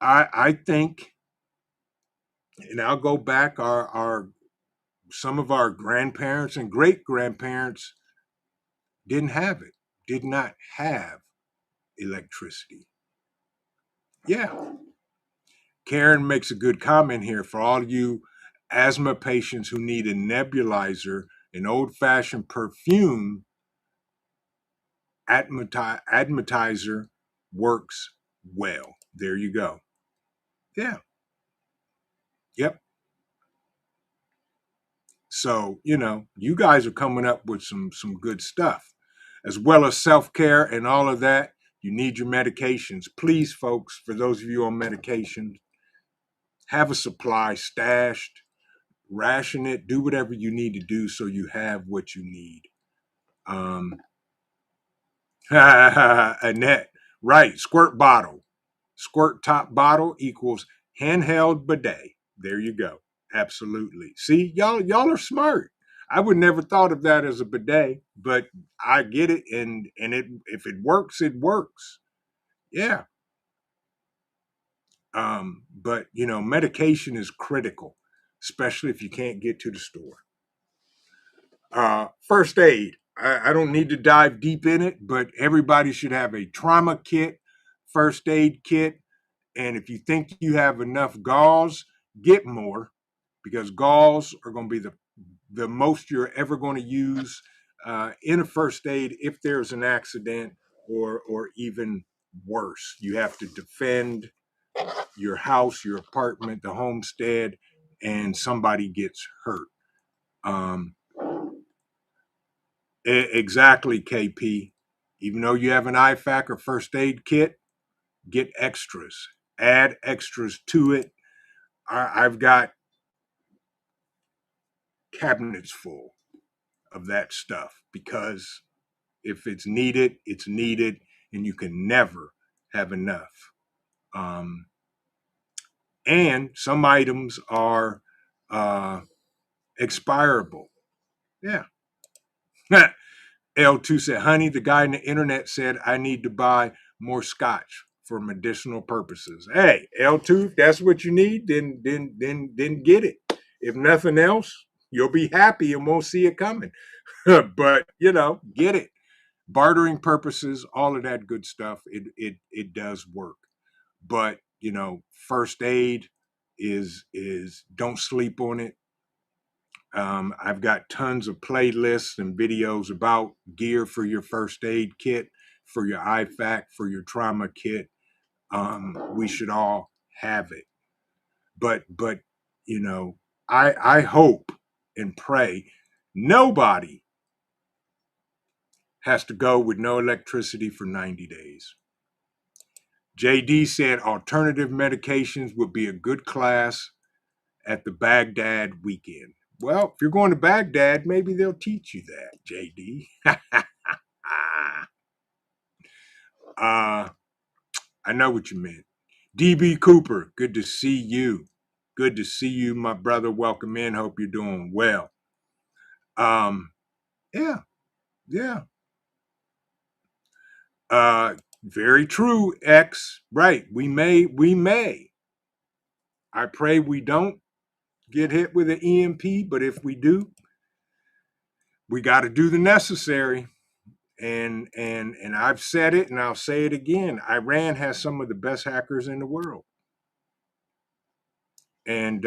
I think, and I'll go back, our some of our grandparents and great grandparents didn't have it, did not have electricity. Yeah. Karen makes a good comment here for all you asthma patients who need a nebulizer. An old-fashioned perfume admetizer works well. There you go. Yeah. Yep. So, you guys are coming up with some good stuff, as well as self-care and all of that. You need your medications. Please, folks, for those of you on medication, have a supply stashed, ration it, do whatever you need to do so you have what you need. Annette, right, squirt bottle. Squirt top bottle equals handheld bidet. There you go. Absolutely. See, y'all are smart. I would never thought of that as a bidet, but I get it, and it, if it works, it works. Yeah. But medication is critical, especially if you can't get to the store. First aid. I don't need to dive deep in it, but everybody should have a trauma kit, first aid kit, and if you think you have enough gauze, get more, because gauze are going to be the most you're ever going to use in a first aid if there's an accident, or even worse. You have to defend your house, your apartment, the homestead, and somebody gets hurt. Um, exactly, KP. Even though you have an IFAC or first aid kit, get extras. Add extras to it. I've got cabinets full of that stuff because if it's needed, and you can never have enough. And some items are expirable. Yeah. L2 said, honey, the guy on the internet said I need to buy more scotch for medicinal purposes. Hey, L2, if that's what you need, then get it. If nothing else, you'll be happy and won't see it coming. But get it. Bartering purposes, all of that good stuff, it does work. But first aid is don't sleep on it. I've got tons of playlists and videos about gear for your first aid kit, for your IFAC, for your trauma kit. We should all have it. But I hope and pray nobody has to go with no electricity for 90 days. JD said alternative medications would be a good class at the Baghdad weekend. Well, if you're going to Baghdad, maybe they'll teach you that, JD. I know what you meant. DB Cooper, good to see you. Good to see you, my brother. Welcome in. Hope you're doing well. Yeah. Very true, X. Right. We may. I pray we don't get hit with an EMP, but if we do, we got to do the necessary. And I've said it, and I'll say it again. Iran has some of the best hackers in the world. And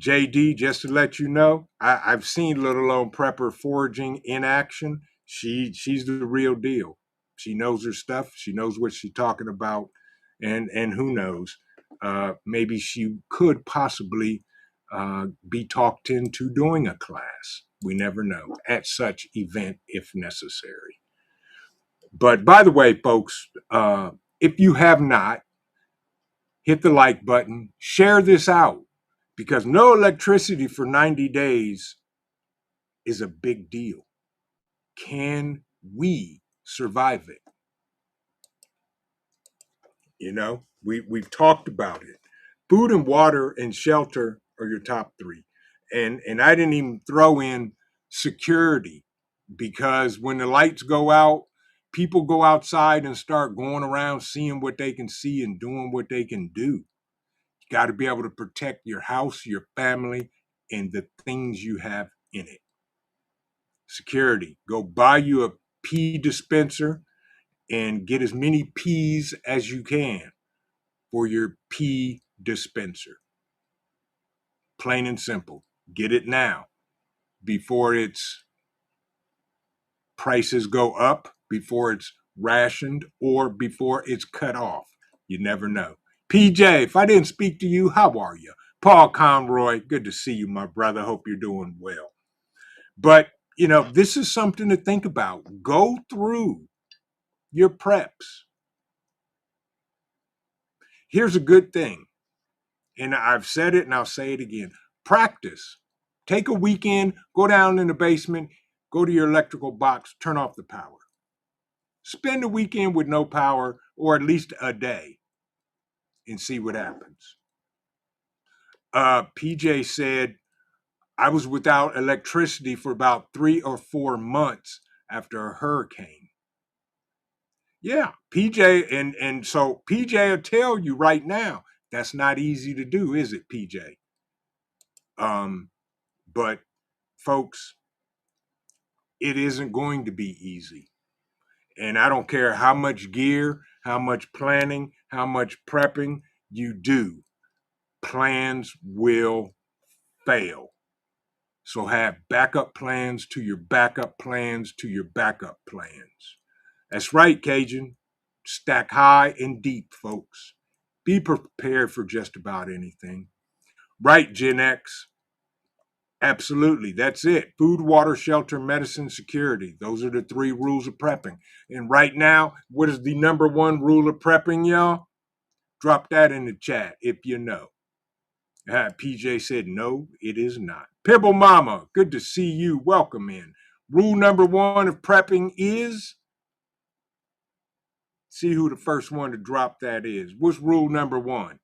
JD, just to let you know, I've seen little old prepper foraging in action. She's the real deal. She knows her stuff. She knows what she's talking about, and who knows, maybe she could possibly be talked into doing a class. We never know at such event if necessary. But by the way, folks, if you have not, hit the like button, share this out, because no electricity for 90 days is a big deal. Can we survive it? We've talked about it. Food and water and shelter are your top three. And I didn't even throw in security, because when the lights go out, people go outside and start going around seeing what they can see and doing what they can do. You got to be able to protect your house, your family, and the things you have in it. Security. Go buy you a pee dispenser and get as many peas as you can for your pee dispenser. Plain and simple. Get it now before its prices go up, before it's rationed, or before it's cut off. You never know. PJ, if I didn't speak to you, how are you? Paul Conroy, good to see you, my brother. Hope you're doing well. But, this is something to think about. Go through your preps. Here's a good thing, and I've said it and I'll say it again. Practice. Take a weekend, go down in the basement, go to your electrical box, turn off the power. Spend a weekend with no power, or at least a day, and see what happens. PJ said, I was without electricity for about 3 or 4 months after a hurricane. Yeah, PJ, and so PJ will tell you right now, that's not easy to do, is it, PJ? But folks, it isn't going to be easy. And I don't care how much gear, how much planning, how much prepping you do, plans will fail. So have backup plans to your backup plans to your backup plans. That's right, Cajun. Stack high and deep, folks. Be prepared for just about anything. Right, Gen X? Absolutely. That's it. Food, water, shelter, medicine, security. Those are the 3 rules of prepping. And right now, what is the number 1 rule of prepping, y'all? Drop that in the chat if you know. PJ said, no, it is not. Pibble Mama, good to see you. Welcome in. Rule number 1 of prepping is, see who the first one to drop that is. What's rule number 1?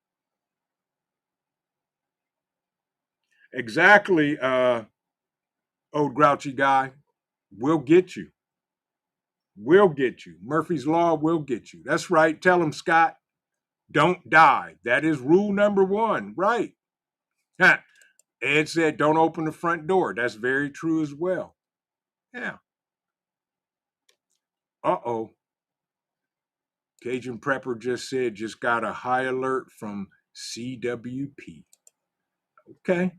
Exactly, old grouchy guy. We'll get you. We'll get you. Murphy's Law will get you. That's right. Tell him, Scott, don't die. That is rule number 1. Right. Ed said, don't open the front door. That's very true as well. Yeah. Uh-oh. Cajun Prepper just said, just got a high alert from CWP. Okay.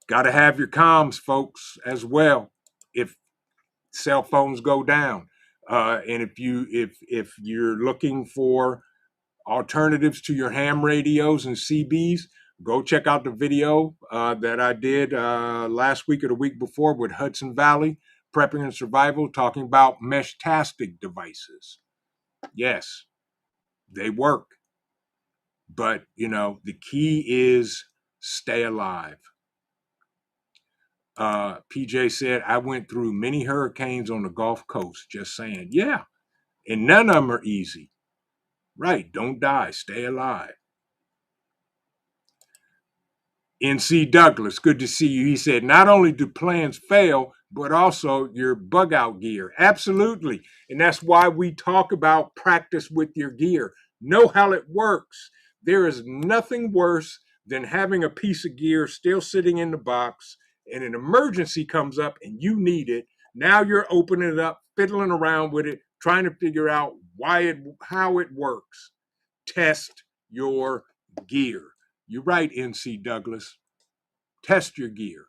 Got to have your comms, folks, as well, if cell phones go down. And if you're looking for alternatives to your ham radios and CBs, go check out the video that I did last week or the week before with Hudson Valley Prepping and Survival, talking about mesh-tastic devices. Yes, they work. But, the key is stay alive. PJ said, I went through many hurricanes on the Gulf Coast, just saying. Yeah, and none of them are easy. Right, don't die, stay alive. NC Douglas, good to see you. He said, not only do plans fail, but also your bug out gear. Absolutely. And that's why we talk about practice with your gear. Know how it works. There is nothing worse than having a piece of gear still sitting in the box and an emergency comes up and you need it. Now you're opening it up, fiddling around with it, trying to figure out how it works. Test your gear. You're right, NC Douglas. Test your gear.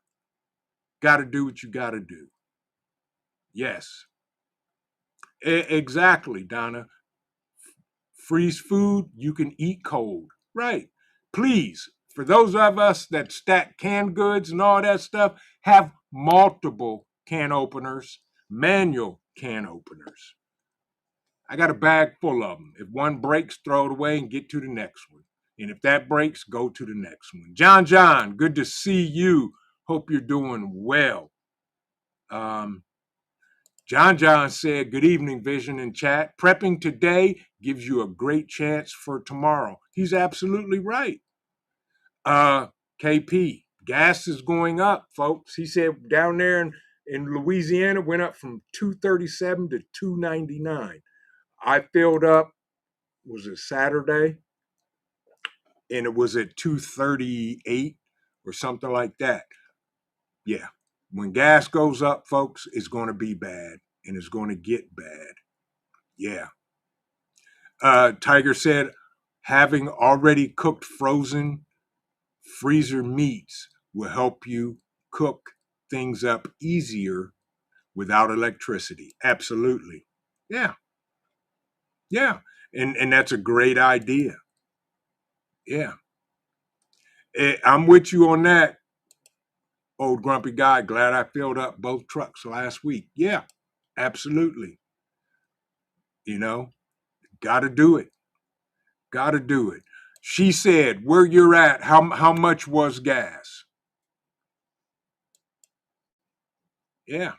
Got to do what you got to do. Yes. Exactly, Donna. Freeze food, you can eat cold. Right. Please, for those of us that stack canned goods and all that stuff, have multiple can openers, manual can openers. I got a bag full of them. If one breaks, throw it away and get to the next one. And if that breaks, go to the next one. John, good to see you. Hope you're doing well. John said, good evening, Vision and chat. Prepping today gives you a great chance for tomorrow. He's absolutely right. KP, gas is going up, folks. He said down there in Louisiana went up from $2.37 to $2.99. I filled up, was it Saturday? And it was at $2.38 or something like that. Yeah. When gas goes up, folks, it's going to be bad and it's going to get bad. Yeah. Tiger said, having already cooked frozen freezer meats will help you cook things up easier without electricity. Absolutely. Yeah. Yeah. And that's a great idea. Yeah. I'm with you on that, old grumpy guy. Glad I filled up both trucks last week. Yeah, absolutely. Got to do it. Got to do it. She said, where you're at, how much was gas? Yeah.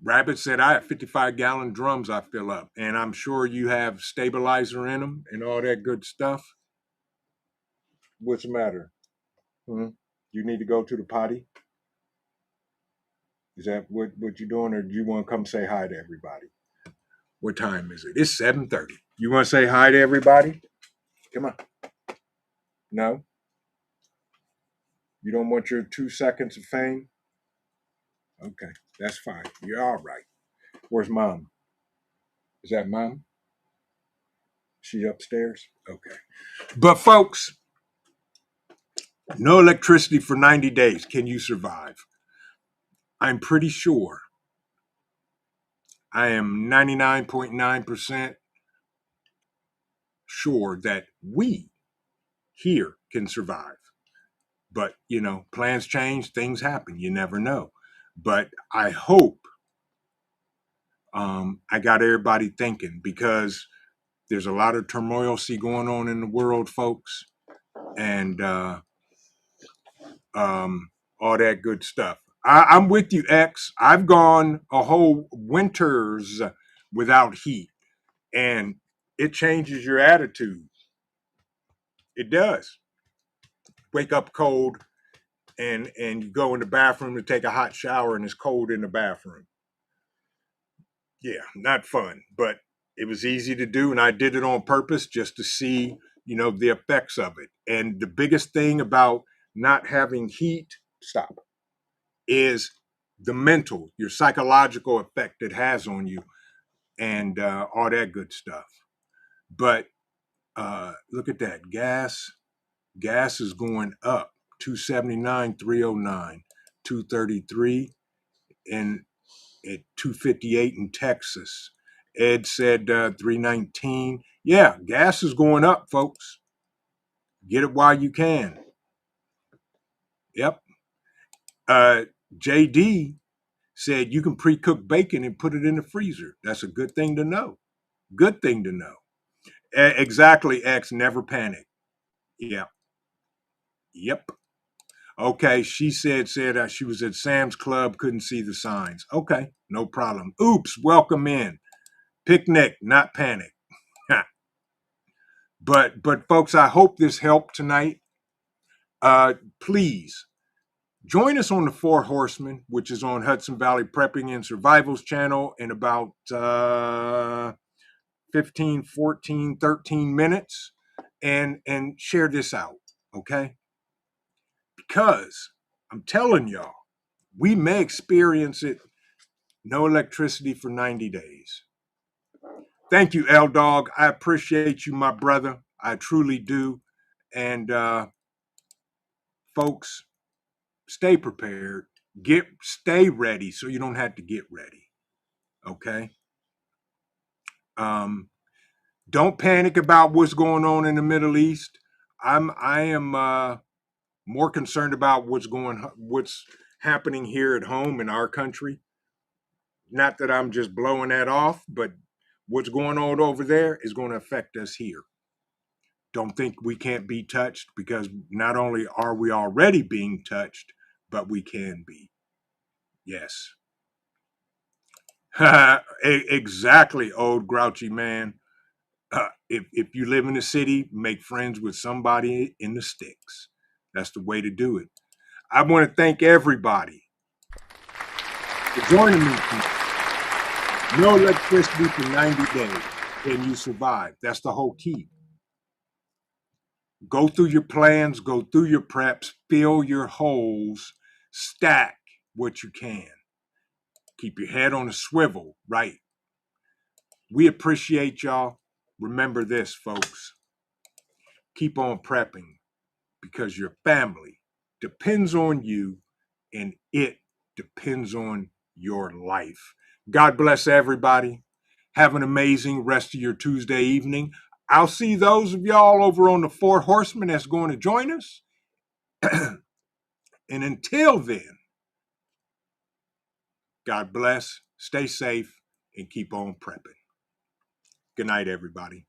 Rabbit said, I have 55-gallon drums I fill up, and I'm sure you have stabilizer in them and all that good stuff. What's the matter? You need to go to the potty? Is that what you're doing, or do you want to come say hi to everybody? What time is it? It's 7:30. You want to say hi to everybody? Come on. No? You don't want your 2 seconds of fame? Okay, that's fine. You're all right. Where's Mom? Is that Mom? She upstairs? Okay. But folks, no electricity for 90 days. Can you survive? I'm pretty sure. I am 99.9% sure that we here can survive. But, plans change, things happen. You never know. But I hope I got everybody thinking, because there's a lot of turmoil going on in the world, folks, and all that good stuff. I'm with you, X. I've gone a whole winters without heat, and it changes your attitude. It does. Wake up cold, and you go in the bathroom to take a hot shower, and it's cold in the bathroom. Yeah, not fun, but it was easy to do, and I did it on purpose just to see, the effects of it. And the biggest thing about not having heat, stop, is the mental, your psychological effect it has on you, and all that good stuff. But look at that, gas is going up, 279, 309, 233, and at 258 in Texas. Ed said 319. Yeah, gas is going up, folks. Get it while you can. Yep. JD said you can pre-cook bacon and put it in the freezer. That's a good thing to know. Good thing to know. Exactly, X. Never panic. Yeah. Yep. Okay. She said she was at Sam's Club, couldn't see the signs. Okay, no problem. Oops. Welcome in. Picnic, not panic. But folks, I hope this helped tonight. Please join us on the Four Horsemen, which is on Hudson Valley Prepping and Survival's channel in about 15, 14, 13 minutes, and share this out, okay? Because I'm telling y'all, we may experience it, no electricity for 90 days. Thank you, L Dog. I appreciate you, my brother. I truly do. And folks, stay prepared. Stay ready so you don't have to get ready. Okay. Don't panic about what's going on in the Middle East. I am more concerned about what's happening here at home in our country. Not that I'm just blowing that off, but what's going on over there is going to affect us here. Don't think we can't be touched, because not only are we already being touched, but we can be. Yes. Exactly, old grouchy man. If you live in the city, make friends with somebody in the sticks. That's the way to do it. I want to thank everybody for joining me tonight. No electricity for 90 days. Can you survive? That's the whole key. Go through your plans, go through your preps, fill your holes, stack what you can. Keep your head on a swivel, right? We appreciate y'all. Remember this, folks. Keep on prepping, because your family depends on you, and it depends on your life. God bless everybody. Have an amazing rest of your Tuesday evening. I'll see those of y'all over on the Four Horsemen that's going to join us. And until then, God bless, stay safe, and keep on prepping. Good night, everybody.